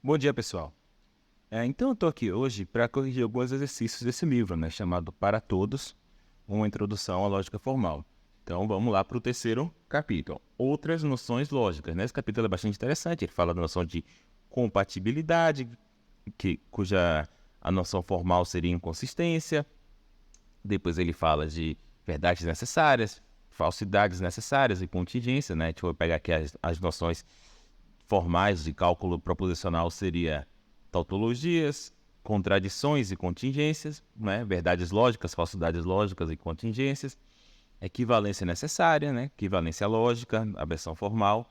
Bom dia, pessoal. Então, eu estou aqui hoje para corrigir alguns exercícios desse livro, né, chamado Para Todos, uma introdução à lógica formal. Então, vamos lá para o terceiro capítulo. Outras noções lógicas, né? Esse capítulo é bastante interessante. Ele fala da noção de compatibilidade, cuja a noção formal seria inconsistência. Depois ele fala de verdades necessárias, falsidades necessárias e contingência, né? Deixa eu pegar aqui as noções formais de cálculo proposicional seria tautologias, contradições e contingências, né? Verdades lógicas, falsidades lógicas e contingências, equivalência necessária, né? Equivalência lógica, a versão formal.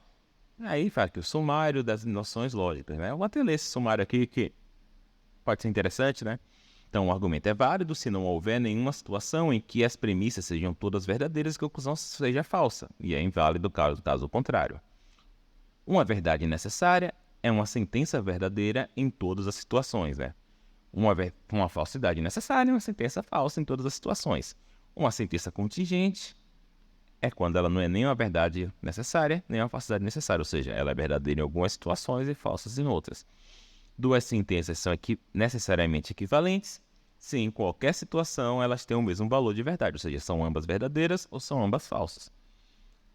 Aí fala que o sumário das noções lógicas, né? Eu vou até ler esse sumário aqui que pode ser interessante, né? Então, o argumento é válido se não houver nenhuma situação em que as premissas sejam todas verdadeiras e que a conclusão seja falsa, e é inválido caso contrário. Uma verdade necessária é uma sentença verdadeira em todas as situações, né? Uma falsidade necessária é uma sentença falsa em todas as situações. Uma sentença contingente é quando ela não é nem uma verdade necessária, nem uma falsidade necessária, ou seja, ela é verdadeira em algumas situações e falsas em outras. Duas sentenças são necessariamente equivalentes se em qualquer situação elas têm o mesmo valor de verdade, ou seja, são ambas verdadeiras ou são ambas falsas.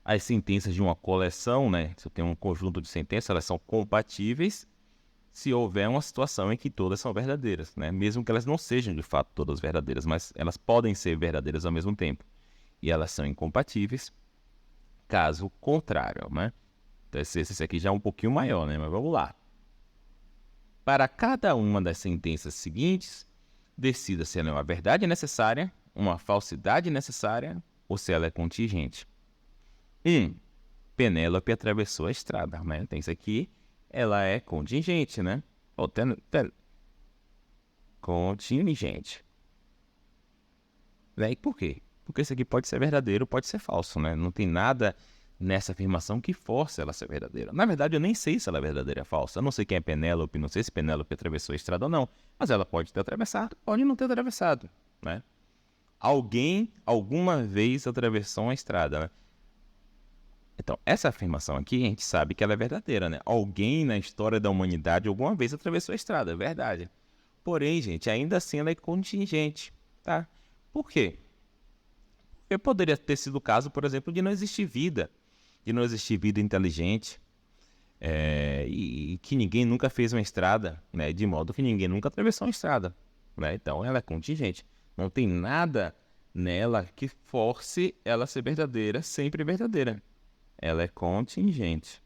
As sentenças de uma coleção, né, se eu tenho um conjunto de sentenças, elas são compatíveis se houver uma situação em que todas são verdadeiras, né, mesmo que elas não sejam de fato todas verdadeiras, mas elas podem ser verdadeiras ao mesmo tempo. E elas são incompatíveis caso contrário, né? Então esse aqui já é um pouquinho maior, né, mas vamos lá. Para cada uma das sentenças seguintes, decida se ela é uma verdade necessária, uma falsidade necessária ou se ela é contingente. 1. Penélope atravessou a estrada, né? Tem isso aqui, ela é contingente, né? Contingente. E por quê? Porque isso aqui pode ser verdadeiro, pode ser falso, né? Não tem nada nessa afirmação que force ela a ser verdadeira. Na verdade, eu nem sei se ela é verdadeira ou falsa. Eu não sei quem é Penélope, não sei se Penélope atravessou a estrada ou não. Mas ela pode ter atravessado, pode não ter atravessado, né? Alguém, alguma vez, atravessou a estrada, né? Então, essa afirmação aqui, a gente sabe que ela é verdadeira, né? Alguém na história da humanidade alguma vez atravessou a estrada, é verdade. Porém, gente, ainda assim ela é contingente, tá? Por quê? Porque poderia ter sido o caso, por exemplo, de não existir vida inteligente, e que ninguém nunca fez uma estrada, né? De modo que ninguém nunca atravessou uma estrada, né? Então, ela é contingente. Não tem nada nela que force ela a ser verdadeira, sempre verdadeira. Ela é contingente.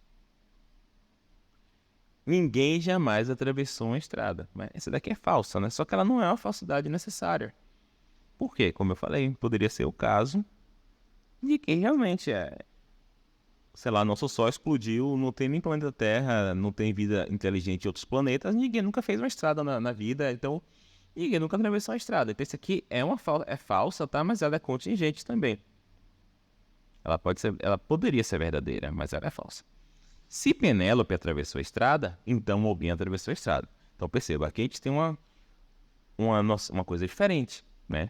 Ninguém jamais atravessou uma estrada. Mas essa daqui é falsa, né? Só que ela não é uma falsidade necessária. Por quê? Como eu falei, poderia ser o caso de que realmente sei lá, nosso Sol explodiu, não tem nem planeta Terra, não tem vida inteligente em outros planetas, ninguém nunca fez uma estrada na vida, então ninguém nunca atravessou uma estrada. Então isso aqui é falsa, tá? Mas ela é contingente também. Ela poderia ser verdadeira, mas ela é falsa. Se Penélope atravessou a estrada, então alguém atravessou a estrada. Então perceba, aqui a gente tem uma coisa diferente, né?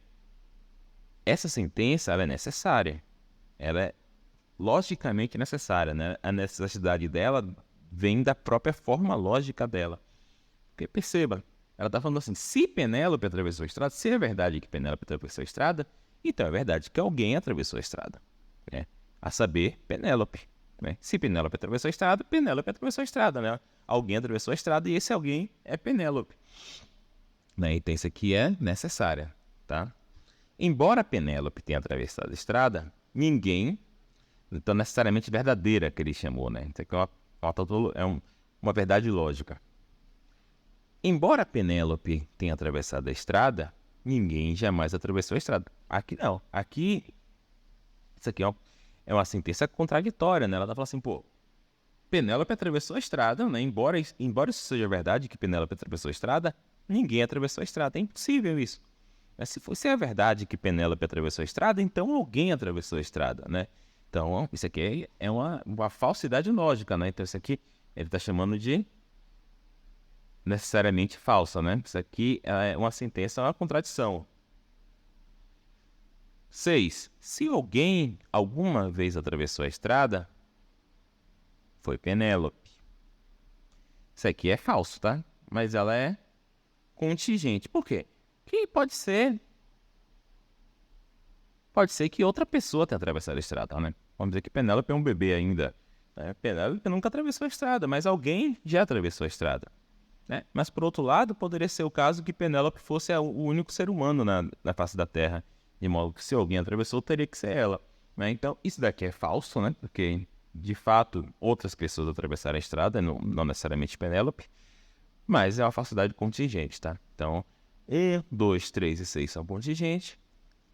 Essa sentença ela é necessária. Ela é logicamente necessária, né? A necessidade dela vem da própria forma lógica dela. Porque perceba, ela está falando assim, se Penélope atravessou a estrada, se é verdade que Penélope atravessou a estrada, então é verdade que alguém atravessou a estrada, né? A saber, Penélope, né? Se Penélope atravessou a estrada, Penélope atravessou a estrada, né? Alguém atravessou a estrada e esse alguém é Penélope, né? Então isso aqui é necessária, tá? Embora Penélope tenha atravessado a estrada, ninguém, então necessariamente verdadeira que ele chamou, né? Isso aqui uma verdade lógica. Embora Penélope tenha atravessado a estrada, ninguém jamais atravessou a estrada. Aqui não. Aqui, isso aqui é uma sentença contraditória, né? Ela tá falando assim, pô, Penélope atravessou a estrada, né? Embora isso seja verdade que Penélope atravessou a estrada, ninguém atravessou a estrada. É impossível isso. Mas se é verdade que Penélope atravessou a estrada, então alguém atravessou a estrada, né? Então, isso aqui é uma falsidade lógica, né? Então, isso aqui ele está chamando de necessariamente falsa, né? Isso aqui é uma sentença, é uma contradição. 6. Se alguém alguma vez atravessou a estrada, foi Penélope. Isso aqui é falso, tá? Mas ela é contingente. Por quê? Que pode ser que outra pessoa tenha atravessado a estrada, né? Vamos dizer que Penélope é um bebê ainda, né? Penélope nunca atravessou a estrada, mas alguém já atravessou a estrada, né? Mas, por outro lado, poderia ser o caso que Penélope fosse o único ser humano na face da Terra, de modo que se alguém atravessou, teria que ser ela, né? Então, isso daqui é falso, né? Porque, de fato, outras pessoas atravessaram a estrada, não necessariamente Penélope, mas é uma falsidade contingente, tá? Então, 2, 3 e 6 são contingentes,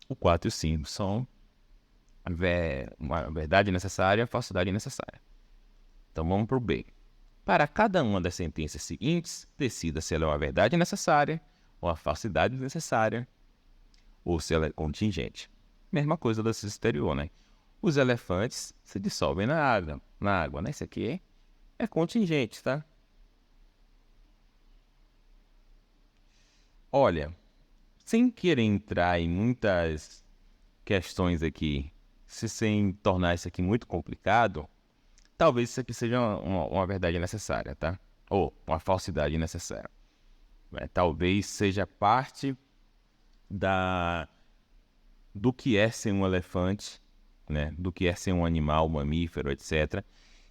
o 4 e o 5 são uma verdade necessária, falsidade necessária. Então, vamos para o B. Para cada uma das sentenças seguintes, decida se ela é uma verdade necessária, uma falsidade necessária, ou se ela é contingente. Mesma coisa da exterior, né? Os elefantes se dissolvem na água, né? Isso aqui é contingente, tá? Olha, sem querer entrar em muitas questões aqui, sem tornar isso aqui muito complicado, talvez isso aqui seja uma verdade necessária, tá? Ou uma falsidade necessária. Talvez seja parte do que é ser um elefante, né? Do que é ser um animal, mamífero, etc.,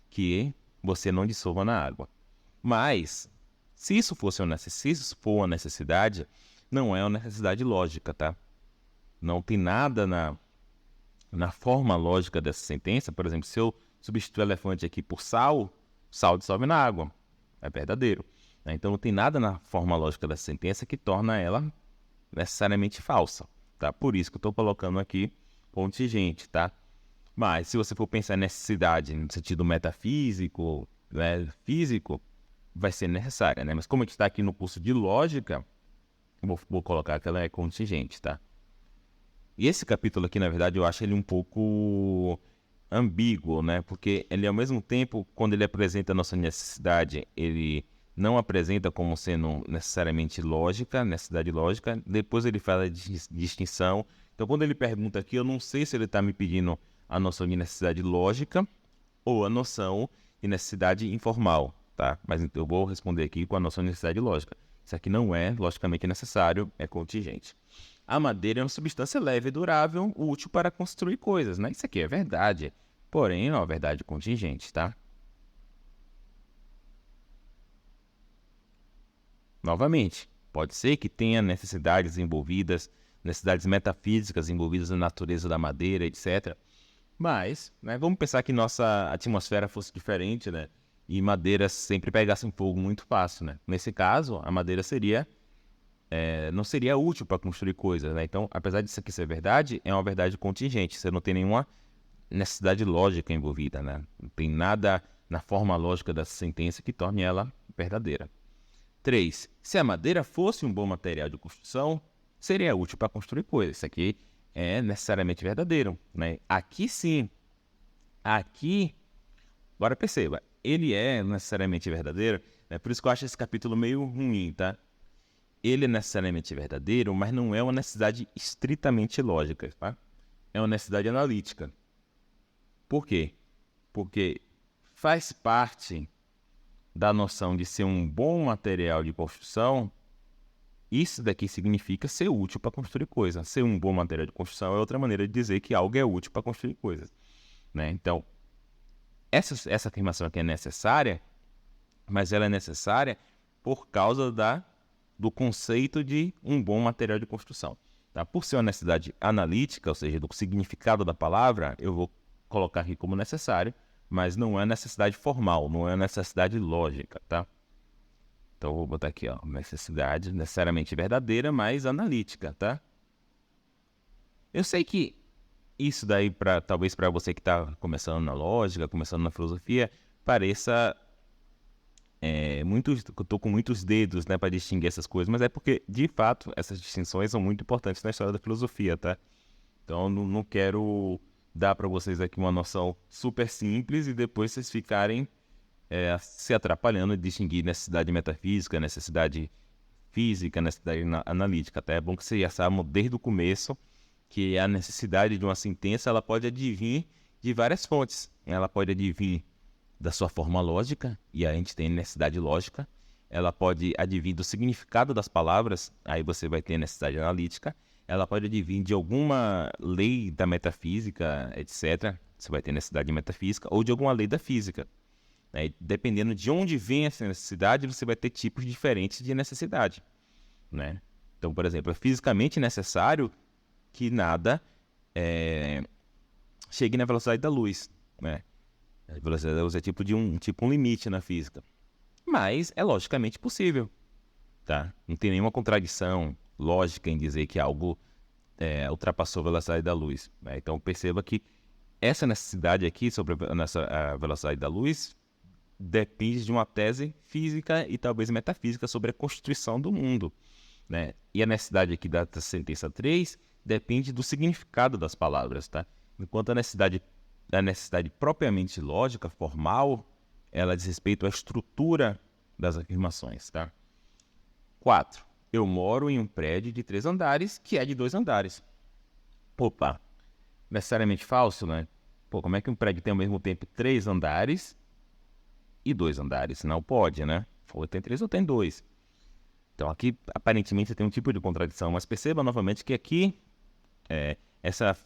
que você não dissolva na água. Mas, se isso for uma necessidade, não é uma necessidade lógica, tá? Não tem nada na forma lógica dessa sentença. Por exemplo, se eu substituir o elefante aqui por sal, sal dissolve na água. É verdadeiro, né? Então não tem nada na forma lógica dessa sentença que torna ela necessariamente falsa, tá? Por isso que eu estou colocando aqui contingente, tá? Mas se você for pensar em necessidade no sentido metafísico, né, físico, vai ser necessária, né? Mas como a gente está aqui no curso de lógica, vou colocar que ela é contingente, tá? E esse capítulo aqui, na verdade, eu acho ele um pouco ambíguo, né? Porque ele, ao mesmo tempo, quando ele apresenta a nossa necessidade, ele não apresenta como sendo necessariamente lógica, necessidade lógica. Depois ele fala de distinção. Então, quando ele pergunta aqui, eu não sei se ele está me pedindo a noção de necessidade lógica ou a noção de necessidade informal, tá? Mas então, eu vou responder aqui com a noção de necessidade lógica. Isso aqui não é logicamente necessário, é contingente. A madeira é uma substância leve e durável, útil para construir coisas, né? Isso aqui é verdade, porém não é uma verdade contingente, tá? Novamente, pode ser que tenha necessidades envolvidas, necessidades metafísicas envolvidas na natureza da madeira, etc. Mas, né, vamos pensar que nossa atmosfera fosse diferente, né? E madeira sempre pegasse um fogo muito fácil, né? Nesse caso, a madeira não seria útil para construir coisas, né? Então, apesar disso aqui ser verdade, é uma verdade contingente. Você não tem nenhuma necessidade lógica envolvida, né? Não tem nada na forma lógica da sentença que torne ela verdadeira. 3. Se a madeira fosse um bom material de construção, seria útil para construir coisas. Isso aqui é necessariamente verdadeiro, né? Aqui sim. Aqui, agora perceba, ele é necessariamente verdadeiro, né? Por isso que eu acho esse capítulo meio ruim, tá? Ele é necessariamente verdadeiro, mas não é uma necessidade estritamente lógica, tá? É uma necessidade analítica. Por quê? Porque faz parte da noção de ser um bom material de construção. Isso daqui significa ser útil para construir coisas. Ser um bom material de construção é outra maneira de dizer que algo é útil para construir coisas, né? Então, essa afirmação aqui é necessária, mas ela é necessária por causa do conceito de um bom material de construção, tá? Por ser uma necessidade analítica, ou seja, do significado da palavra, eu vou colocar aqui como necessário, mas não é necessidade formal, não é necessidade lógica, tá? Então, eu vou botar aqui, ó, necessidade necessariamente verdadeira, mas analítica, tá? Eu sei que isso daí, talvez para você que está começando na lógica, começando na filosofia, pareça eu estou com muitos dedos, né, para distinguir essas coisas, mas é porque, de fato, essas distinções são muito importantes na história da filosofia, tá? Então, não quero dar para vocês aqui uma noção super simples e depois vocês ficarem se atrapalhando de distinguir necessidade metafísica, necessidade física, necessidade analítica, tá? É bom que vocês já saibam desde o começo que a necessidade de uma sentença ela pode advir de várias fontes. Ela pode advir da sua forma lógica, e a gente tem necessidade lógica. Ela pode advir do significado das palavras, aí você vai ter necessidade analítica. Ela pode advir de alguma lei da metafísica, etc. Você vai ter necessidade de metafísica, ou de alguma lei da física. Né? Dependendo de onde vem essa necessidade, você vai ter tipos diferentes de necessidade. Né? Então, por exemplo, é fisicamente necessário que nada chegue na velocidade da luz. Né? A velocidade da luz é tipo um limite na física. Mas é logicamente possível. Tá? Não tem nenhuma contradição lógica em dizer que algo ultrapassou a velocidade da luz. Né? Então perceba que essa necessidade aqui sobre a velocidade da luz depende de uma tese física e talvez metafísica sobre a constituição do mundo. Né? E a necessidade aqui da sentença 3 depende do significado das palavras. Tá? Enquanto a necessidade propriamente lógica, formal, ela diz respeito à estrutura das afirmações. Tá? 4. Eu moro em um prédio de 3 andares que é de 2 andares. Opa, necessariamente falso, né? Pô, como é que um prédio tem ao mesmo tempo 3 andares e 2 andares? Não pode, né? Ou tem 3 ou tem 2. Então aqui, aparentemente, tem um tipo de contradição, mas perceba novamente que aqui essa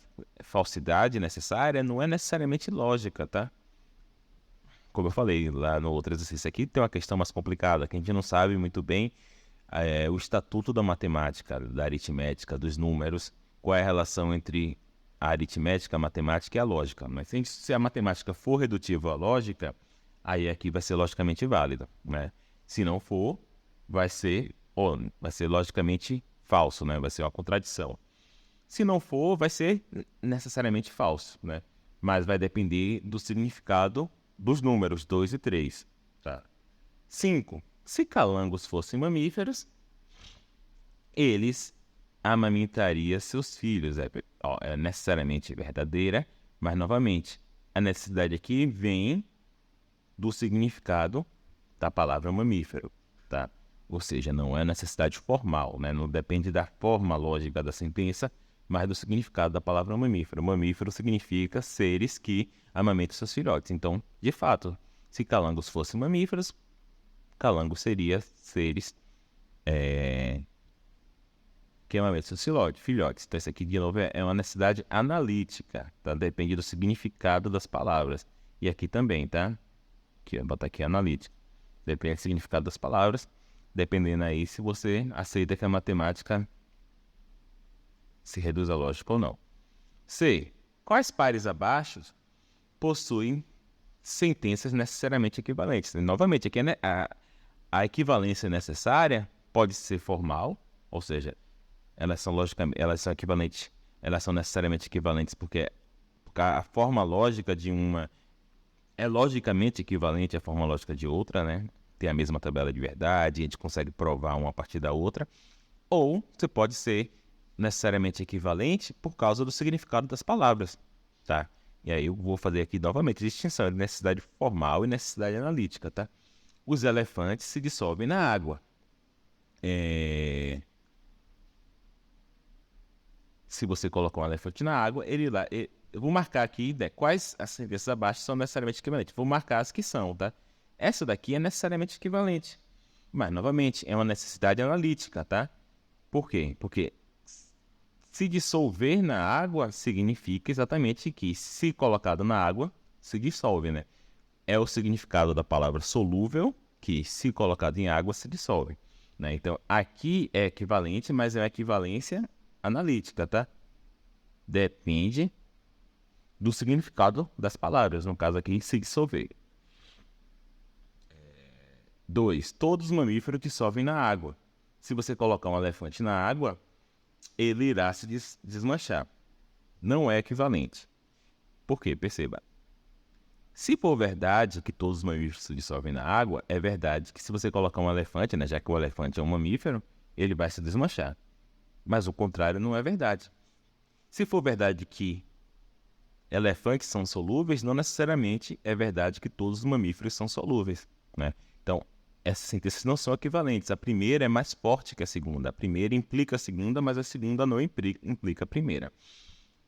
falsidade necessária não é necessariamente lógica, tá? Como eu falei lá no outro exercício aqui, tem uma questão mais complicada, que a gente não sabe muito bem o estatuto da matemática, da aritmética, dos números, qual é a relação entre a aritmética, a matemática e a lógica. Mas se a matemática for redutiva à lógica, aí aqui vai ser logicamente válida. Né? Se não for, vai ser logicamente falso, né? Vai ser uma contradição. Se não for, vai ser necessariamente falso, né? Mas vai depender do significado dos números 2 e 3. Tá? 5. Se calangos fossem mamíferos, eles amamentariam seus filhos. É necessariamente verdadeira, mas, novamente, a necessidade aqui vem do significado da palavra mamífero. Tá? Ou seja, não é necessidade formal, né? Não depende da forma lógica da sentença, mas do significado da palavra mamífero. Mamífero significa seres que amamentam seus filhotes. Então, de fato, se calangos fossem mamíferos, calango seria seres que amamentam seus filhotes. Então, isso aqui, de novo, é uma necessidade analítica. Tá? Depende do significado das palavras. E aqui também, tá? Aqui, vou botar aqui analítica. Depende do significado das palavras, dependendo aí se você aceita que a matemática se reduz à lógica ou não. C. Quais pares abaixo possuem sentenças necessariamente equivalentes? Novamente, aqui a equivalência necessária pode ser formal, ou seja, elas são equivalentes, elas são necessariamente equivalentes porque a forma lógica de uma é logicamente equivalente à forma lógica de outra, né? Tem a mesma tabela de verdade, a gente consegue provar uma a partir da outra. Ou você pode ser necessariamente equivalente por causa do significado das palavras, tá? E aí eu vou fazer aqui novamente a distinção entre necessidade formal e necessidade analítica, tá? Os elefantes se dissolvem na água. Se você colocar um elefante na água, eu vou marcar aqui, né, quais as sentenças abaixo são necessariamente equivalentes. Vou marcar as que são, tá? Essa daqui é necessariamente equivalente. Mas, novamente, é uma necessidade analítica, tá? Por quê? Porque se dissolver na água significa exatamente que, se colocado na água, se dissolve, né? É o significado da palavra solúvel, que, se colocado em água, se dissolve. Né? Então, aqui é equivalente, mas é uma equivalência analítica, tá? Depende do significado das palavras, no caso aqui, se dissolver. 2. Todos os mamíferos dissolvem na água. Se você colocar um elefante na água, ele irá se desmanchar. Não é equivalente. Por quê? Perceba. Se for verdade que todos os mamíferos se dissolvem na água, é verdade que se você colocar um elefante, né, já que o elefante é um mamífero, ele vai se desmanchar. Mas o contrário não é verdade. Se for verdade que elefantes são solúveis, não necessariamente é verdade que todos os mamíferos são solúveis. Né? Então, essas sentenças não são equivalentes. A primeira é mais forte que a segunda. A primeira implica a segunda, mas a segunda não implica a primeira.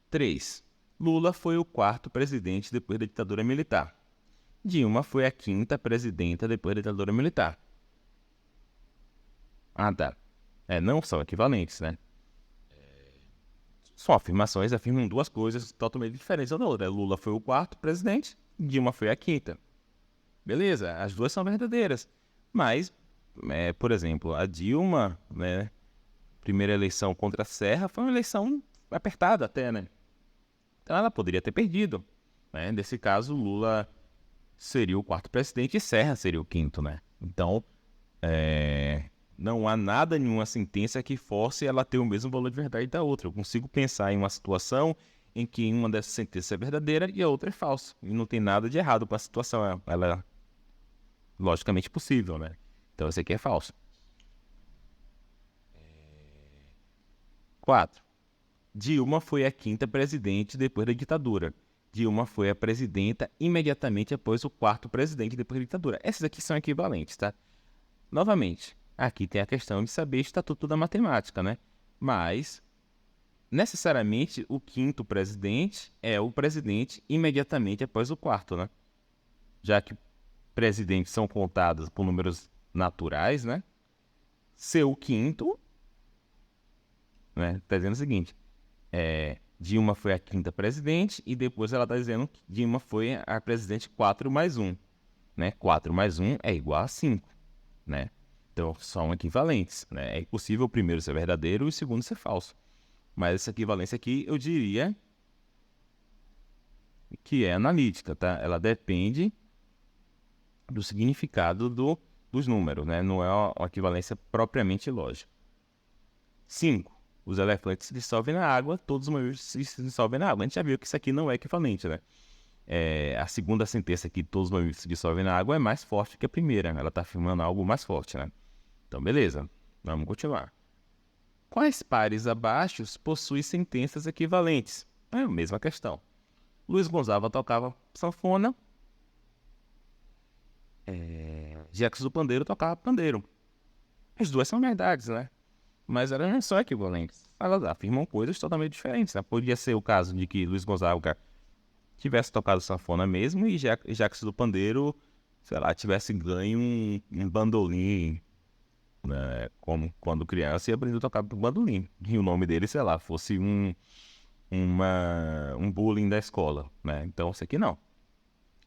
3. Lula foi o 4º presidente depois da ditadura militar. Dilma foi a quinta presidenta depois da ditadura militar. Ah, tá. Não são equivalentes, né? São afirmações, afirmam duas coisas totalmente diferentes uma da outra. Lula foi o quarto presidente, Dilma foi a quinta. Beleza, as duas são verdadeiras. Mas, por exemplo, a Dilma, né, primeira eleição contra a Serra, foi uma eleição apertada até, né? Então ela poderia ter perdido. Né? Nesse caso, Lula seria o quarto presidente e Serra seria o quinto, né? Então, não há nada, nenhuma sentença que force ela ter o mesmo valor de verdade da outra. Eu consigo pensar em uma situação em que uma dessas sentenças é verdadeira e a outra é falsa. E não tem nada de errado com a situação. Ela é logicamente possível, né? Então, esse aqui é falso. 4. Dilma foi a quinta presidente depois da ditadura. Dilma foi a presidenta imediatamente após o quarto presidente depois da ditadura. Essas aqui são equivalentes, tá? Novamente, aqui tem a questão de saber o estatuto da matemática, né? Mas, necessariamente, o quinto presidente é o presidente imediatamente após o quarto, né? Já que presidentes são contados por números naturais, né? Ser o quinto, né? Tá dizendo o seguinte, Dilma foi a quinta presidente e depois ela tá dizendo que Dilma foi a presidente 4 mais 1, né? 4 mais 1 é igual a 5, né? Então, são equivalentes, né? É impossível o primeiro ser verdadeiro e o segundo ser falso. Mas essa equivalência aqui, eu diria que é analítica, tá? Ela depende do significado dos números, né? Não é uma equivalência propriamente lógica. 5. Os elefantes se dissolvem na água, todos os mamíferos se dissolvem na água. A gente já viu que isso aqui não é equivalente, né? A segunda sentença aqui, todos os mamíferos se dissolvem na água, é mais forte que a primeira. Ela está afirmando algo mais forte, né? Então, beleza. Vamos continuar. Quais pares abaixo possuem sentenças equivalentes? É a mesma questão. Luiz Gonzaga tocava sanfona. Jacques do Pandeiro tocava pandeiro. As duas são verdades, né? Mas elas não são equivalentes. Elas afirmam coisas totalmente diferentes, né? Podia ser o caso de que Luiz Gonzaga tivesse tocado sanfona mesmo e Jacques do Pandeiro, sei lá, tivesse ganho um bandolim, né? Como quando criança e aprendeu a tocar bandolim. E o nome dele, sei lá, fosse um bullying da escola, né? Então, isso aqui não.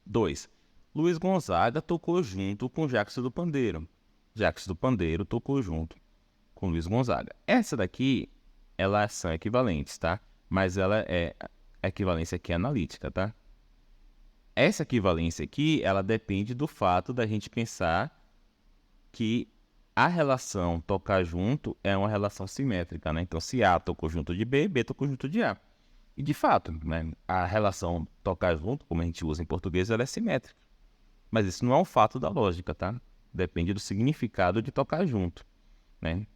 2. Luiz Gonzaga tocou junto com Jacques do Pandeiro. Jacques do Pandeiro tocou junto com Luiz Gonzaga. Essa daqui, elas são equivalentes, tá? Mas ela a equivalência aqui é analítica, tá? Essa equivalência aqui, ela depende do fato da gente pensar que a relação tocar junto é uma relação simétrica, né? Então, se A tocou junto de B, B tocou junto de A. E, de fato, né, a relação tocar junto, como a gente usa em português, ela é simétrica. Mas isso não é um fato da lógica, tá? Depende do significado de tocar junto, né?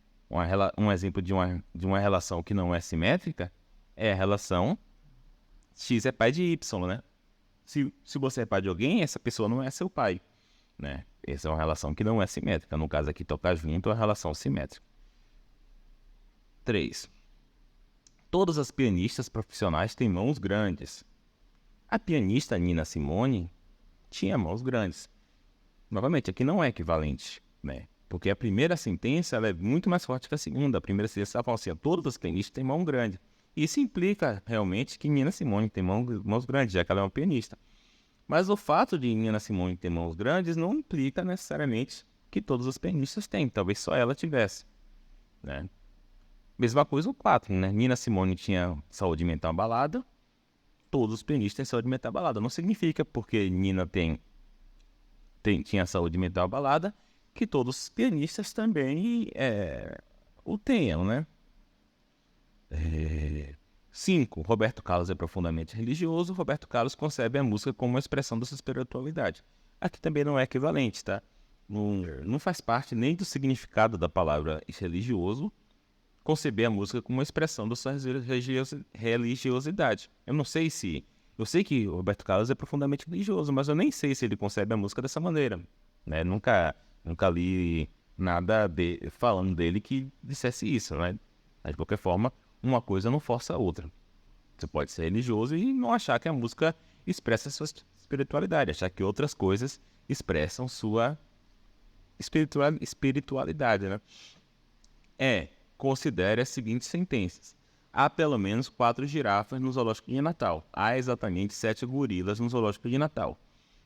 Um exemplo de uma relação que não é simétrica é a relação X é pai de Y, né? Se você é pai de alguém, essa pessoa não é seu pai, né? Essa é uma relação que não é simétrica. No caso aqui, tocar junto é uma relação simétrica. 3. Todas as pianistas profissionais têm mãos grandes. A pianista Nina Simone tinha mãos grandes. Novamente, aqui não é equivalente, né? Porque a primeira sentença ela é muito mais forte que a segunda. A primeira sentença ela fala assim, todas as pianistas têm mão grande. Isso implica realmente que Nina Simone tem mãos grandes, já que ela é uma pianista. Mas o fato de Nina Simone ter mãos grandes não implica necessariamente que todos os pianistas têm. Talvez só ela tivesse, né? Mesma coisa o 4, né? Nina Simone tinha saúde mental abalada, todos os pianistas têm saúde mental abalada. Não significa porque Nina tinha saúde mental abalada que todos os pianistas também o tenham, né? 5. Roberto Carlos é profundamente religioso. Roberto Carlos concebe a música como uma expressão da sua espiritualidade. Aqui também não é equivalente, tá? Não faz parte nem do significado da palavra religioso conceber a música como uma expressão da sua religiosidade. Eu sei que o Roberto Carlos é profundamente religioso, mas eu nem sei se ele concebe a música dessa maneira, né? Nunca li nada falando dele que dissesse isso, né? Mas, de qualquer forma, uma coisa não força a outra. Você pode ser religioso e não achar que a música expressa a sua espiritualidade, achar que outras coisas expressam sua espiritualidade, né? Considere as seguintes sentenças. Há pelo menos 4 girafas no zoológico de Natal. Há exatamente 7 gorilas no zoológico de Natal.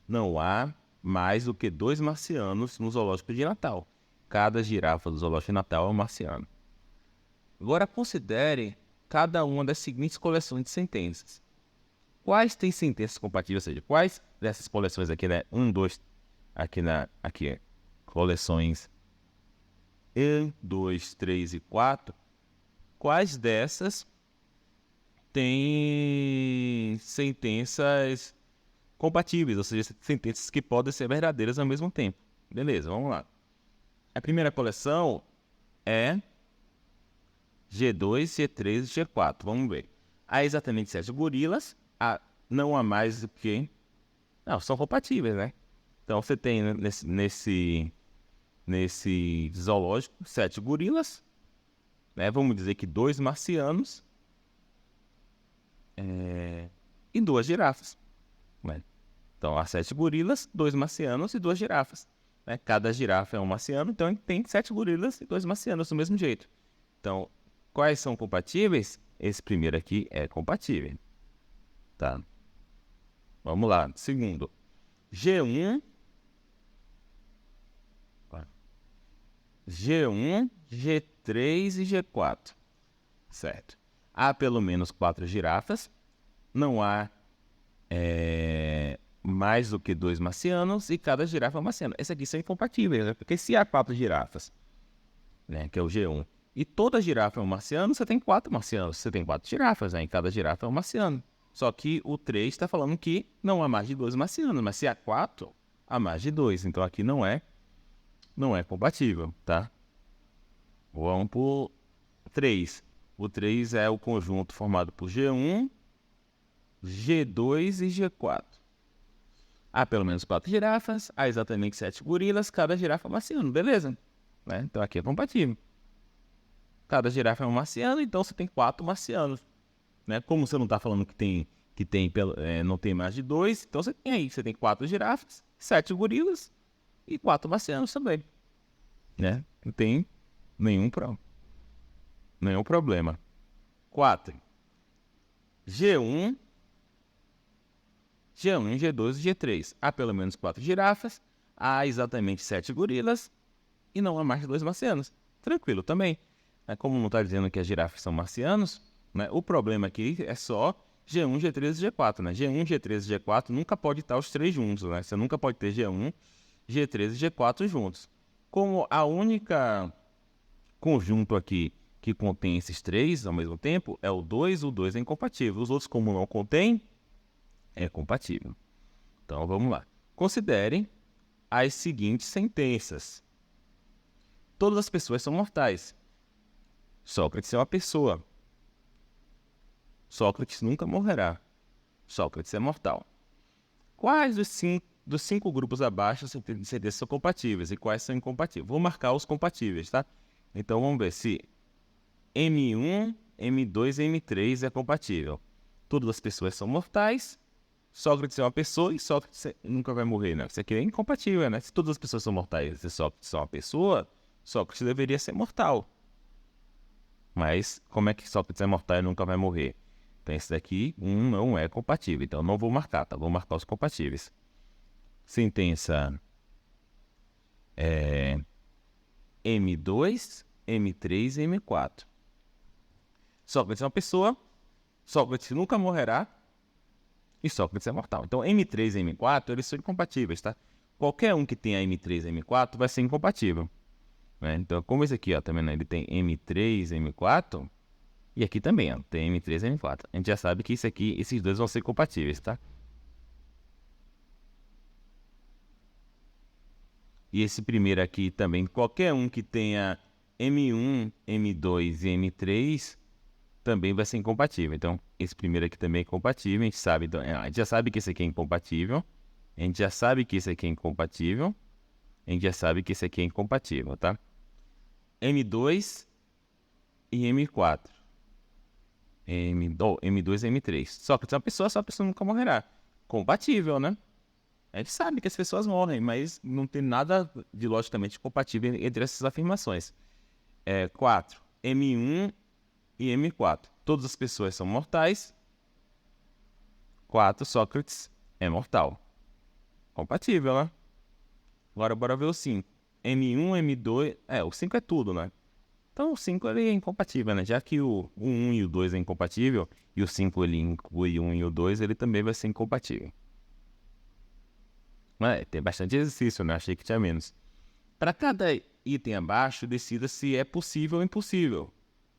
Não há mais do que 2 marcianos no zoológico de Natal. Cada girafa do zoológico de Natal é um marciano. Agora considere cada uma das seguintes coleções de sentenças. Quais têm sentenças compatíveis? Ou seja, quais dessas coleções aqui, né? 1, 2, aqui, coleções 1, 2, 3 e 4. Quais dessas têm sentenças compatíveis, ou seja, sentenças que podem ser verdadeiras ao mesmo tempo? Beleza, vamos lá. A primeira coleção é G2, G3 e G4. Vamos ver. Há exatamente 7 gorilas. Não há mais do que... Não, são compatíveis, né? Então você tem nesse zoológico 7 gorilas, né? Vamos dizer que 2 marcianos e 2 girafas. Né? Então há 7 gorilas, 2 marcianos e 2 girafas. Né? Cada girafa é um marciano, então tem 7 gorilas e 2 marcianos do mesmo jeito. Então, quais são compatíveis? Esse primeiro aqui é compatível. Tá? Vamos lá. Segundo, G1, G3 e G4. Certo. Há pelo menos 4 girafas. Não há mais do que 2 marcianos e cada girafa é um marciano. Esses aqui são incompatíveis, né? Porque se há 4 girafas, né, que é o G1, e toda girafa é um marciano, você tem 4 marcianos. Você tem 4 girafas, né? E cada girafa é um marciano. Só que o 3 está falando que não há mais de 2 marcianos, mas se há 4, há mais de 2. Então aqui não é compatível, tá? Vamos por 3. O 3 é o conjunto formado por G1, G2 e G4. Há pelo menos 4 girafas, há exatamente 7 gorilas, cada girafa é um marciano, beleza? Né? Então aqui é compatível. Cada girafa é um marciano, então você tem 4 marcianos. Né? Como você não está falando não tem mais de 2, então você tem 4 girafas, 7 gorilas e 4 marcianos também. Né? Não tem nenhum problema. 4. G1, G2 e G3. Há pelo menos 4 girafas, há exatamente 7 gorilas e não há mais de 2 marcianos. Tranquilo também. Como não está dizendo que as girafas são marcianos, né? O problema aqui é só G1, G3 e G4. Né? G1, G3 e G4 nunca pode estar os 3 juntos. Né? Você nunca pode ter G1, G3 e G4 juntos. Como a única conjunto aqui que contém esses 3 ao mesmo tempo é o 2 é incompatível. Os outros, como não contém, é compatível. Então, vamos lá. Considerem as seguintes sentenças. Todas as pessoas são mortais. Sócrates é uma pessoa. Sócrates nunca morrerá. Sócrates é mortal. Quais dos 5 grupos abaixo sentenças são compatíveis e quais são incompatíveis? Vou marcar os compatíveis, tá? Então, vamos ver se M1, M2 e M3 é compatível. Todas as pessoas são mortais. Sócrates é uma pessoa e Sócrates nunca vai morrer, né? Isso aqui é incompatível, né? Se todas as pessoas são mortais e Sócrates é uma pessoa, Sócrates deveria ser mortal. Mas como é que Sócrates é mortal e nunca vai morrer? Então esse daqui, não é compatível. Então não vou marcar, tá? Vou marcar os compatíveis. Sentença M2, M3 e M4. Sócrates é uma pessoa, Sócrates nunca morrerá e Sócrates é mortal. Então M3 e M4, eles são incompatíveis, tá? Qualquer um que tenha M3 e M4 vai ser incompatível. Né? Então, como esse aqui, ó, também, né, ele tem M3 e M4, e aqui também, ó, tem M3 e M4. A gente já sabe que esses dois vão ser compatíveis, tá? E esse primeiro aqui também, qualquer um que tenha M1, M2 e M3 também vai ser incompatível. Então, esse primeiro aqui também é compatível, a gente sabe, então, a gente já sabe que esse aqui é incompatível, a gente já sabe que esse aqui é incompatível, a gente já sabe que esse aqui é incompatível, tá? M2 e M4. M2 e M3. Sócrates é uma pessoa, só a pessoa nunca morrerá. Compatível, né? A gente sabe que as pessoas morrem, mas não tem nada de logicamente compatível entre essas afirmações. 4. M1 e M4. Todas as pessoas são mortais. 4. Sócrates é mortal. Compatível, né? Agora bora ver o 5. M1, M2... o 5 é tudo, né? Então o 5 ele é incompatível, né? Já que o 1 e o 2 é incompatível, e o 5 ele inclui o 1 e o 2, ele também vai ser incompatível. Tem bastante exercício, né? Achei que tinha menos. Para cada item abaixo, decida se é possível ou impossível.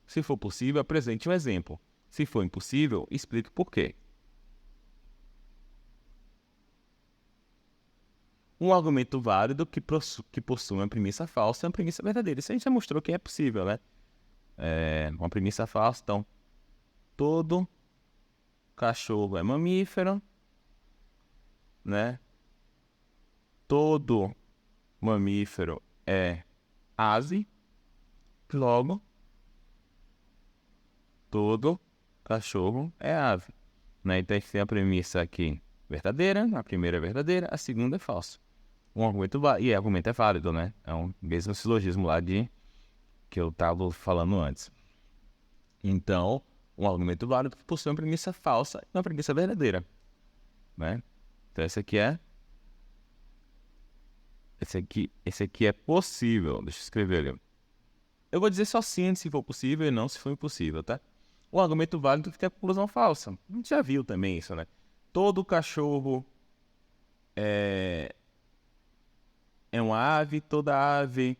Se for possível, apresente um exemplo. Se for impossível, explique por quê. Um argumento válido que possui uma premissa falsa é uma premissa verdadeira. Isso a gente já mostrou que é possível, né? Uma premissa falsa, então, todo cachorro é mamífero, né? Todo mamífero é ave, logo, todo cachorro é ave. Né? Então, a gente tem a premissa aqui verdadeira, a primeira é verdadeira, a segunda é falsa. Um argumento e o argumento é válido, né? É o mesmo silogismo lá que eu estava falando antes. Então, um argumento válido possui uma premissa falsa e uma premissa verdadeira. Né? Então, esse aqui é possível. Deixa eu escrever ali. Eu vou dizer só sim se for possível e não se for impossível, tá? Um argumento válido que tem a conclusão falsa. A gente já viu também isso, né? Todo cachorro é uma ave, toda ave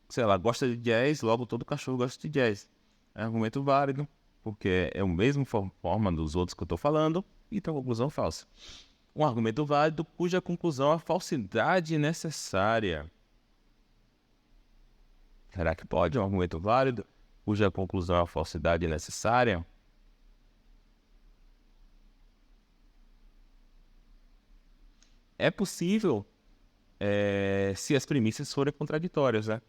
sei lá, gosta de jazz, logo todo cachorro gosta de jazz. É um argumento válido, porque é o mesmo forma dos outros que eu estou falando, e tem uma conclusão falsa. Um argumento válido cuja conclusão é a falsidade necessária. Será que pode um argumento válido cuja conclusão é a falsidade necessária? É possível se as premissas forem contraditórias, né?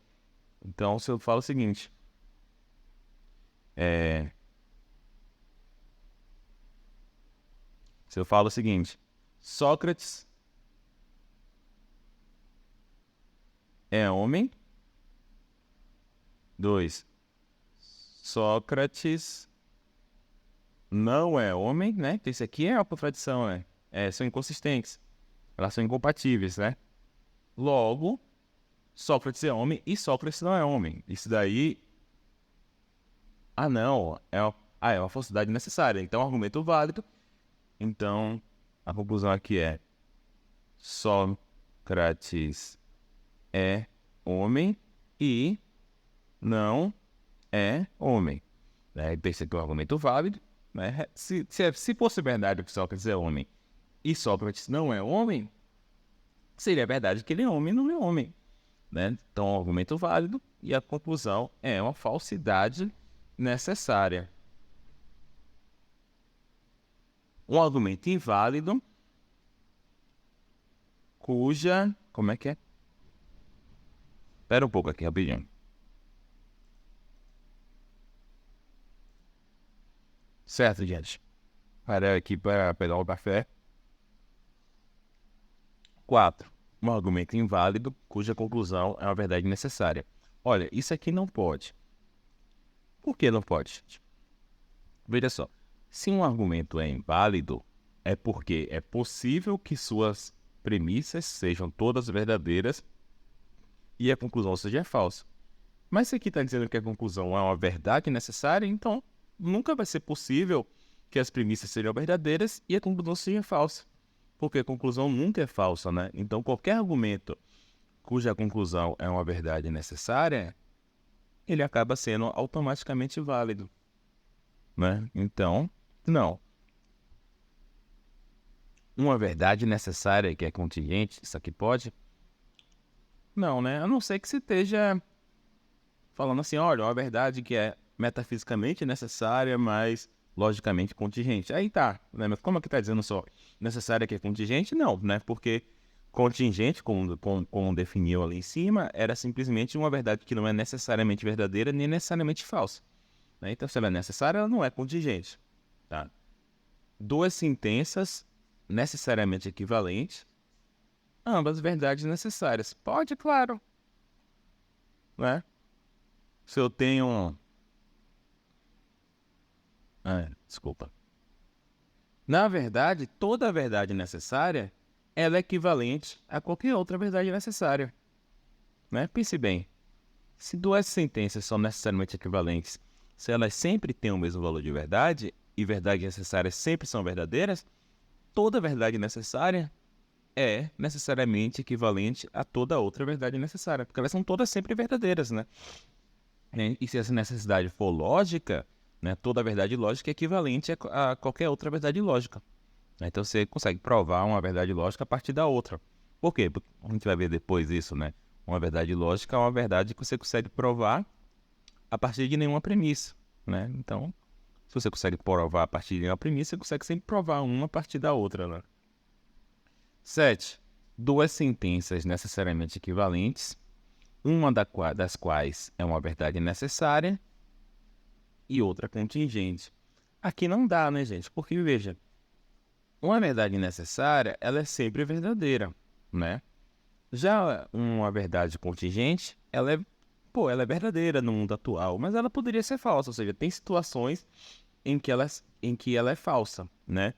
Então, se eu falo o seguinte... Se eu falo o seguinte... Sócrates é homem. 2. Sócrates não é homem, né? Então, isso aqui é uma contradição, né? São inconsistentes. Elas são incompatíveis, né? Logo, Sócrates é homem e Sócrates não é homem. Isso daí... não. É uma falsidade necessária. Então, argumento válido. Então, a conclusão aqui é... Sócrates é homem e não é homem. Né? Esse aqui é um argumento válido. Né? Se fosse verdade que Sócrates é homem e Sócrates não é homem, seria verdade que ele é homem e não é homem. Né? Então, é um argumento válido e a conclusão é uma falsidade necessária. Um argumento inválido cuja... Como é que é? Espera um pouco aqui, rapidinho. Certo, gente. Parei aqui para pegar o café. 4. Um argumento inválido cuja conclusão é uma verdade necessária. Olha, isso aqui não pode. Por que não pode? Veja só. Se um argumento é inválido, é porque é possível que suas premissas sejam todas verdadeiras e a conclusão seja falsa. Mas se aqui está dizendo que a conclusão é uma verdade necessária, então nunca vai ser possível que as premissas sejam verdadeiras e a conclusão seja falsa. Porque a conclusão nunca é falsa, né? Então qualquer argumento cuja conclusão é uma verdade necessária, ele acaba sendo automaticamente válido. Né? Então, não. Uma verdade necessária que é contingente, isso aqui pode? Não, né? A não ser que se esteja falando assim, olha, uma verdade que é metafisicamente necessária, mas logicamente contingente. Aí tá, né? Mas como é que tá dizendo só necessária que é contingente? Não, né? Porque contingente, como definiu ali em cima, era simplesmente uma verdade que não é necessariamente verdadeira nem necessariamente falsa. Né? Então, se ela é necessária, ela não é contingente. Tá? duas sentenças necessariamente equivalentes, ambas verdades necessárias. Pode, claro. Né? Se eu tenho... desculpa. Na verdade, toda verdade necessária, ela é equivalente a qualquer outra verdade necessária. Né? Pense bem. Se duas sentenças são necessariamente equivalentes, se elas sempre têm o mesmo valor de verdade, e verdades necessárias sempre são verdadeiras, toda verdade necessária é necessariamente equivalente a toda outra verdade necessária, porque elas são todas sempre verdadeiras, né? E se essa necessidade for lógica, né, toda verdade lógica é equivalente a qualquer outra verdade lógica. Então você consegue provar uma verdade lógica a partir da outra. Por quê? Porque a gente vai ver depois isso, né? Uma verdade lógica é uma verdade que você consegue provar a partir de nenhuma premissa, né? Então, se você consegue provar a partir de nenhuma premissa, você consegue sempre provar uma a partir da outra, né? 7. Duas sentenças necessariamente equivalentes, uma das quais é uma verdade necessária e outra contingente. Aqui não dá, né, gente? Porque, veja, uma verdade necessária, ela é sempre verdadeira, né? Já uma verdade contingente, ela é verdadeira no mundo atual, mas ela poderia ser falsa, ou seja, tem situações em que ela é falsa, né?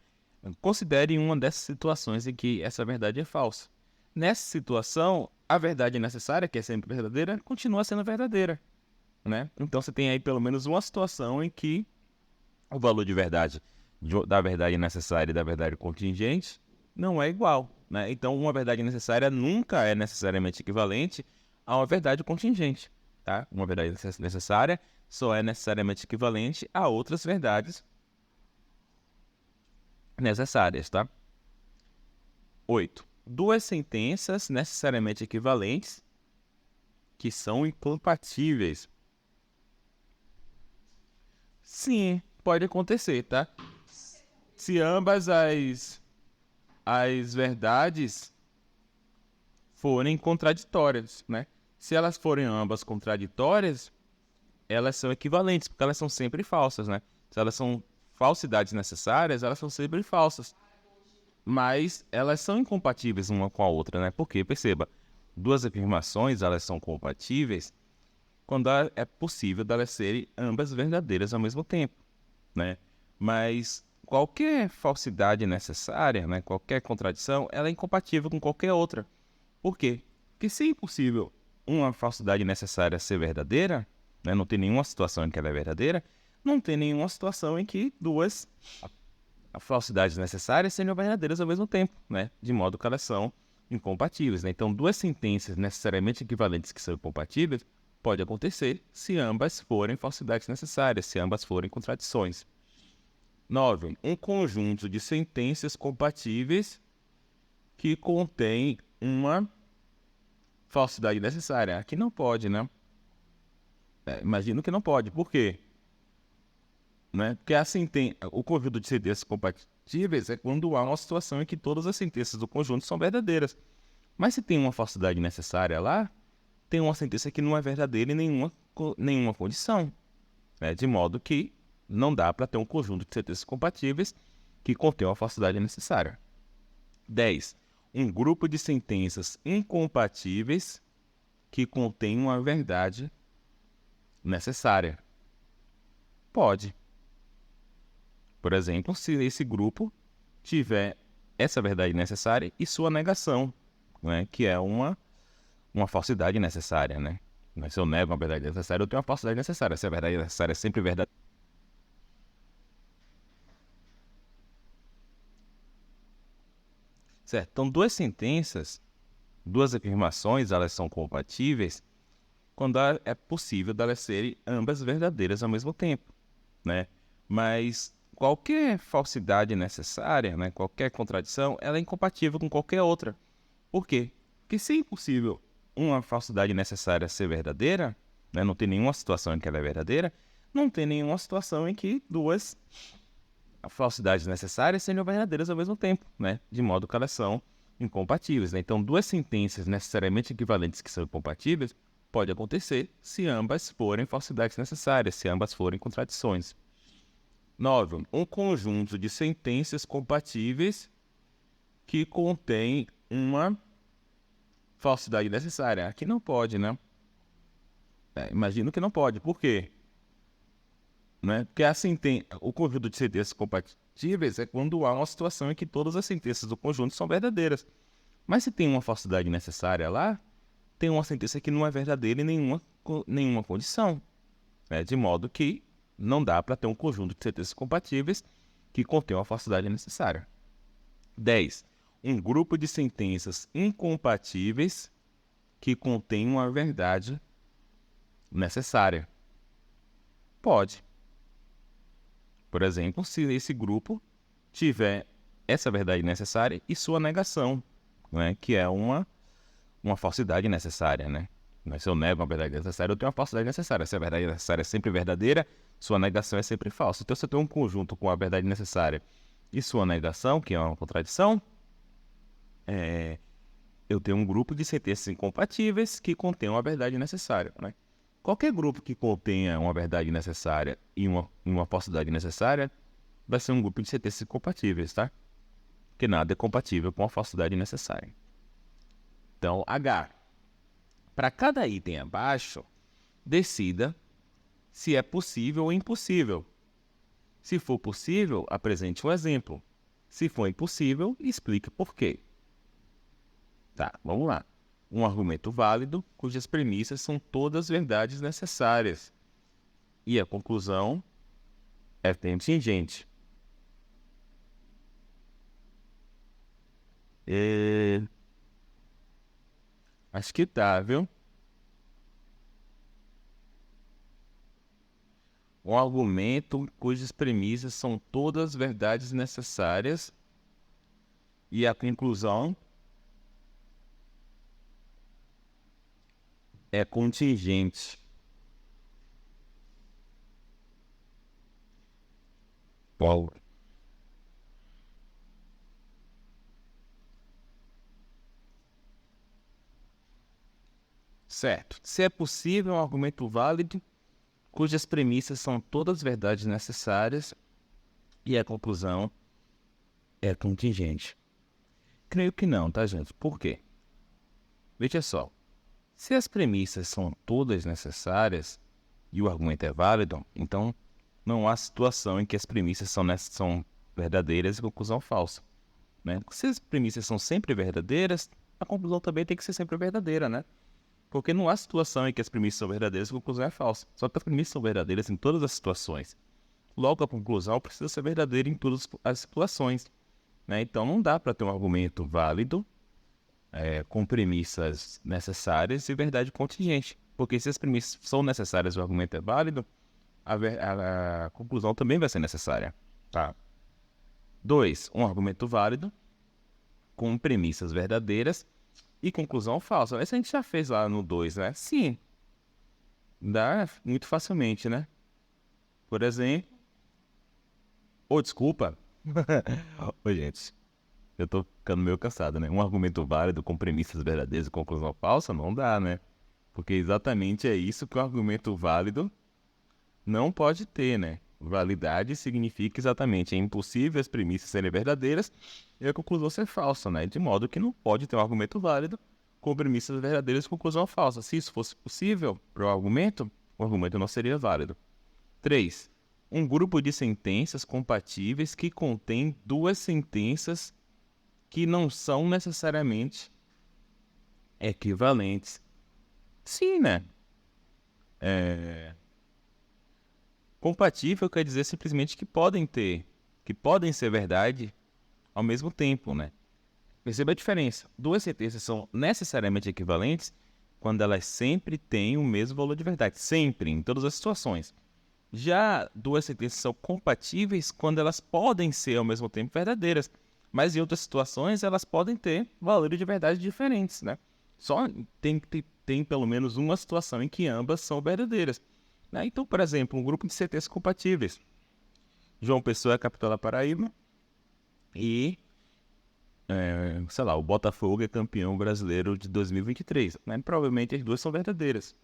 Considere uma dessas situações em que essa verdade é falsa. Nessa situação, a verdade necessária, que é sempre verdadeira, continua sendo verdadeira, né? Então você tem aí pelo menos uma situação em que o valor de verdade da verdade necessária e da verdade contingente não é igual, né? Então uma verdade necessária nunca é necessariamente equivalente a uma verdade contingente, tá? Uma verdade necessária só é necessariamente equivalente a outras verdades necessárias, tá? 8. Duas sentenças necessariamente equivalentes que são incompatíveis. Sim, pode acontecer, tá? Se ambas as verdades forem contraditórias, né? Se elas forem ambas contraditórias, elas são equivalentes, porque elas são sempre falsas, né? Se elas são falsidades necessárias, elas são sempre falsas. Mas elas são incompatíveis uma com a outra, né? Porque, perceba, duas afirmações, elas são compatíveis quando é possível delas serem ambas verdadeiras ao mesmo tempo, né? Mas qualquer falsidade necessária, né? Qualquer contradição, ela é incompatível com qualquer outra. Por quê? Porque se é impossível uma falsidade necessária ser verdadeira, né? Não tem nenhuma situação em que ela é verdadeira, não tem nenhuma situação em que duas falsidades necessárias sejam verdadeiras ao mesmo tempo, né? De modo que elas são incompatíveis, né? Então, duas sentenças necessariamente equivalentes que são incompatíveis pode acontecer se ambas forem falsidades necessárias, se ambas forem contradições. 9. Um conjunto de sentenças compatíveis que contém uma falsidade necessária. Aqui não pode, né? Imagino que não pode. Por quê? Né? Porque o conjunto de sentenças compatíveis é quando há uma situação em que todas as sentenças do conjunto são verdadeiras. Mas se tem uma falsidade necessária lá, tem uma sentença que não é verdadeira em nenhuma condição. Né? De modo que não dá para ter um conjunto de sentenças compatíveis que contém uma falsidade necessária. 10. Um grupo de sentenças incompatíveis que contém uma verdade necessária. Pode. Por exemplo, se esse grupo tiver essa verdade necessária e sua negação, né, que é uma falsidade necessária, né? Mas se eu nego uma verdade necessária, eu tenho uma falsidade necessária. Se a verdade necessária é sempre verdade. Certo? Então, duas sentenças, duas afirmações, elas são compatíveis quando é possível delas serem ambas verdadeiras ao mesmo tempo, né? Mas qualquer falsidade necessária, né, qualquer contradição, ela é incompatível com qualquer outra. Por quê? Porque se é impossível uma falsidade necessária ser verdadeira, né, não tem nenhuma situação em que ela é verdadeira, não tem nenhuma situação em que duas falsidades necessárias sejam verdadeiras ao mesmo tempo, né, de modo que elas são incompatíveis. Né? Então, duas sentenças necessariamente equivalentes que são incompatíveis pode acontecer se ambas forem falsidades necessárias, se ambas forem contradições. 9. Um conjunto de sentenças compatíveis que contém uma falsidade necessária. Aqui não pode, né? Imagino que não pode. Por quê? Né? Porque o conjunto de sentenças compatíveis é quando há uma situação em que todas as sentenças do conjunto são verdadeiras. Mas se tem uma falsidade necessária lá, tem uma sentença que não é verdadeira em nenhuma condição. Né? De modo que não dá para ter um conjunto de sentenças compatíveis que contém uma falsidade necessária. 10. Um grupo de sentenças incompatíveis que contém uma verdade necessária. Pode. Por exemplo, se esse grupo tiver essa verdade necessária e sua negação, né? Que é uma falsidade necessária, né? Mas se eu nego uma verdade necessária, eu tenho uma falsidade necessária. Se a verdade necessária é sempre verdadeira, sua negação é sempre falsa. Então, se eu tenho um conjunto com a verdade necessária e sua negação, que é uma contradição, eu tenho um grupo de sentenças incompatíveis que contém uma verdade necessária, né? Qualquer grupo que contenha uma verdade necessária e uma falsidade necessária vai ser um grupo de sentenças incompatíveis, tá? Porque nada é compatível com a falsidade necessária. Então, H. Para cada item abaixo, decida se é possível ou impossível. Se for possível, apresente um exemplo. Se for impossível, explique por quê. Tá, vamos lá. Um argumento válido, cujas premissas são todas verdades necessárias. E a conclusão é contingente. Acho que tá, viu? Um argumento cujas premissas são todas verdades necessárias. E a conclusão é contingente. Paulo. Certo. Se é possível, um argumento válido, cujas premissas são todas verdades necessárias e a conclusão é contingente. Creio que não, tá, gente? Por quê? Veja só. Se as premissas são todas necessárias e o argumento é válido, então não há situação em que as premissas são verdadeiras e a conclusão falsa. Né? Se as premissas são sempre verdadeiras, a conclusão também tem que ser sempre verdadeira, né? Porque não há situação em que as premissas são verdadeiras e a conclusão é falsa. Só que as premissas são verdadeiras em todas as situações. Logo, a conclusão precisa ser verdadeira em todas as situações. Né? Então, não dá para ter um argumento válido com premissas necessárias e verdade contingente. Porque se as premissas são necessárias e o argumento é válido, a conclusão também vai ser necessária. Tá? 2. Um argumento válido com premissas verdadeiras e conclusão falsa. Essa a gente já fez lá no 2, né? Sim. Dá muito facilmente, né? Por exemplo... desculpa. Ô, gente. Eu tô ficando meio cansado, né? Um argumento válido com premissas verdadeiras e conclusão falsa não dá, né? Porque exatamente é isso que o argumento válido não pode ter, né? Validade significa exatamente é impossível as premissas serem verdadeiras e a conclusão ser falsa, né? De modo que não pode ter um argumento válido com premissas verdadeiras e conclusão falsa. Se isso fosse possível para o argumento não seria válido. 3. Um grupo de sentenças compatíveis que contém duas sentenças que não são necessariamente equivalentes. Sim, né? Compatível quer dizer simplesmente que podem ser verdade ao mesmo tempo, né? Perceba a diferença. Duas sentenças são necessariamente equivalentes quando elas sempre têm o mesmo valor de verdade. Sempre, em todas as situações. Já duas sentenças são compatíveis quando elas podem ser ao mesmo tempo verdadeiras, mas em outras situações elas podem ter valores de verdade diferentes, né? Só tem pelo menos uma situação em que ambas são verdadeiras. Né? Então, por exemplo, um grupo de sentenças compatíveis. João Pessoa é a capital da Paraíba e, sei lá, o Botafogo é campeão brasileiro de 2023. Né? Provavelmente as duas são verdadeiras.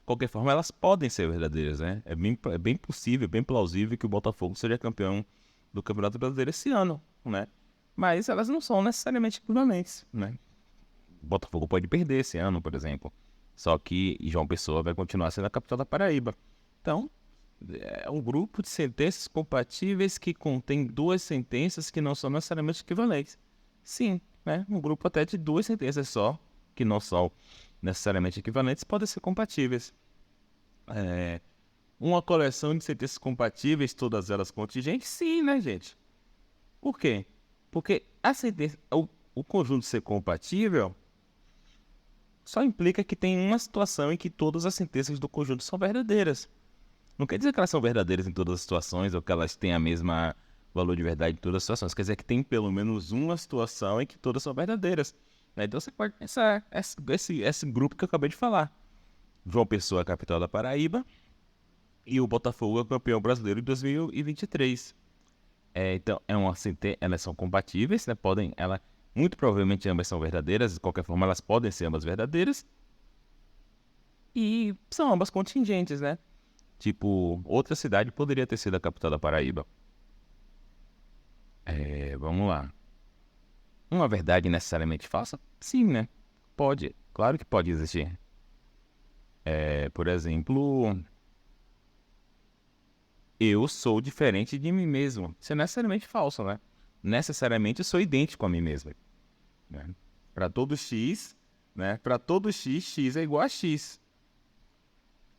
qualquer forma, elas podem ser verdadeiras, né? É bem possível, bem plausível que o Botafogo seja campeão do Campeonato Brasileiro esse ano, né? Mas elas não são necessariamente equivalentes, né? O Botafogo pode perder esse ano, por exemplo. Só que João Pessoa vai continuar sendo a capital da Paraíba. Então, é um grupo de sentenças compatíveis que contém duas sentenças que não são necessariamente equivalentes. Sim, né? Um grupo até de duas sentenças só, que não são necessariamente equivalentes, podem ser compatíveis. Uma coleção de sentenças compatíveis, todas elas contingentes? Sim, né, gente? Por quê? Porque a sentença, o conjunto ser compatível só implica que tem uma situação em que todas as sentenças do conjunto são verdadeiras. Não quer dizer que elas são verdadeiras em todas as situações ou que elas têm a mesma valor de verdade em todas as situações. Quer dizer que tem pelo menos uma situação em que todas são verdadeiras. Então você pode pensar esse grupo que eu acabei de falar. João Pessoa é a capital da Paraíba e o Botafogo é o campeão brasileiro de 2023. Então, elas são compatíveis, né? Muito provavelmente ambas são verdadeiras, de qualquer forma elas podem ser ambas verdadeiras. E são ambas contingentes, né? Tipo, outra cidade poderia ter sido a capital da Paraíba. Vamos lá. Uma verdade necessariamente falsa? Sim, né? Pode. Claro que pode existir. Por exemplo, eu sou diferente de mim mesmo. Isso é necessariamente falso, né? Necessariamente eu sou idêntico a mim mesmo. Né? Para todo x, né? Para todo x, x é igual a x.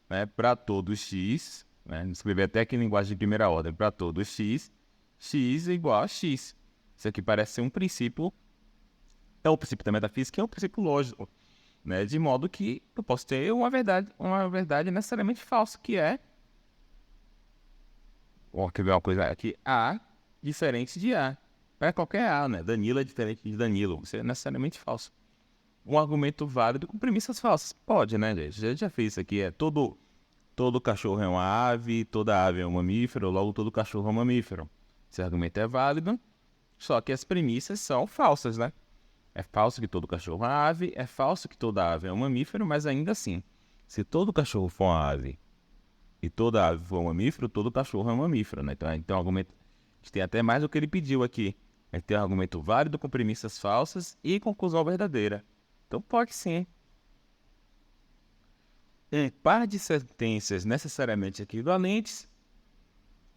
Né? Para todo x, né? Escrever até aqui em linguagem de primeira ordem. Para todo x, x é igual a x. Isso aqui parece ser um princípio. É um princípio da metafísica, é um princípio lógico. Né? De modo que eu posso ter uma verdade necessariamente falsa, que é. Quer ver uma coisa aqui? A diferente de A. Para qualquer A, né? Danilo é diferente de Danilo. Isso é necessariamente falso. Um argumento válido com premissas falsas. Pode, né, gente? Já fez isso aqui. Todo cachorro é uma ave, toda ave é um mamífero, logo todo cachorro é um mamífero. Esse argumento é válido, só que as premissas são falsas, né? É falso que todo cachorro é uma ave, é falso que toda ave é um mamífero, mas ainda assim, se todo cachorro for uma ave e toda ave for um mamífero, todo cachorro é um mamífero, né? Então, argumento, a gente tem até mais do que ele pediu aqui. A gente tem um argumento válido com premissas falsas e conclusão verdadeira. Então pode sim. Um par de sentenças necessariamente equivalentes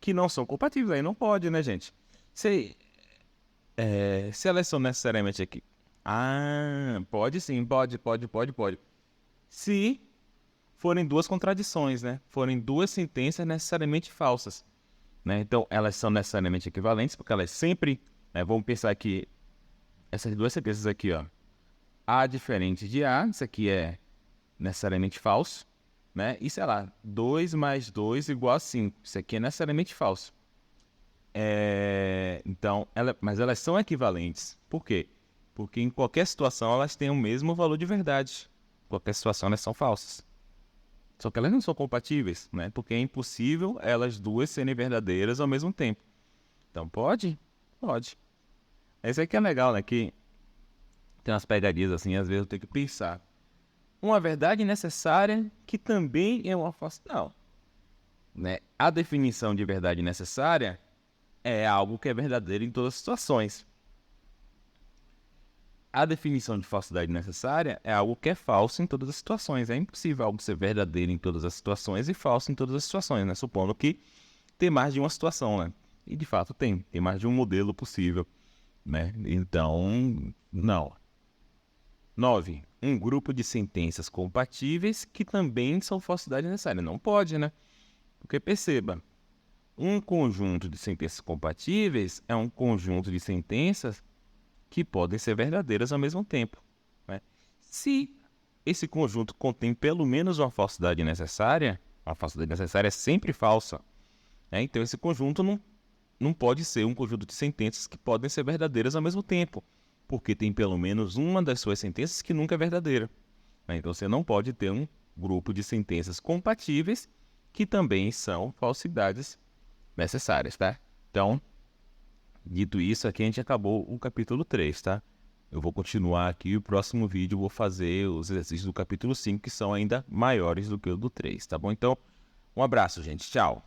que não são compatíveis. Aí não pode, né, gente? Se elas são necessariamente aqui. Pode sim, pode. Se forem duas contradições, né? Forem duas sentenças necessariamente falsas. Né? Então, elas são necessariamente equivalentes, porque elas sempre. Vamos pensar que essas duas sentenças aqui, ó. A diferente de A, isso aqui é necessariamente falso. Né? E sei lá, 2 mais 2 igual a 5. Isso aqui é necessariamente falso. Então, mas elas são equivalentes. Por quê? Porque em qualquer situação elas têm o mesmo valor de verdade. Em qualquer situação elas são falsas. Só que elas não são compatíveis, né? Porque é impossível elas duas serem verdadeiras ao mesmo tempo. Então, pode? Pode. Esse aqui é legal, né? Que tem umas pegadinhas assim, às vezes eu tenho que pensar. Uma verdade necessária que também é uma falsa. Não. Né? A definição de verdade necessária é algo que é verdadeiro em todas as situações. A definição de falsidade necessária é algo que é falso em todas as situações. É impossível algo ser verdadeiro em todas as situações e falso em todas as situações, né? Supondo que tem mais de uma situação, né? E de fato tem mais de um modelo possível, né? Então, não. 9. Um grupo de sentenças compatíveis que também são falsidade necessária. Não pode, né? Porque perceba, um conjunto de sentenças compatíveis é um conjunto de sentenças que podem ser verdadeiras ao mesmo tempo. Né? Se esse conjunto contém pelo menos uma falsidade necessária, a falsidade necessária é sempre falsa. Né? Então esse conjunto não pode ser um conjunto de sentenças que podem ser verdadeiras ao mesmo tempo, porque tem pelo menos uma das suas sentenças que nunca é verdadeira. Né? Então você não pode ter um grupo de sentenças compatíveis que também são falsidades necessárias, tá? Então, dito isso, aqui a gente acabou o capítulo 3, tá? Eu vou continuar aqui e o próximo vídeo eu vou fazer os exercícios do capítulo 5, que são ainda maiores do que o do 3, tá bom? Então, um abraço, gente. Tchau.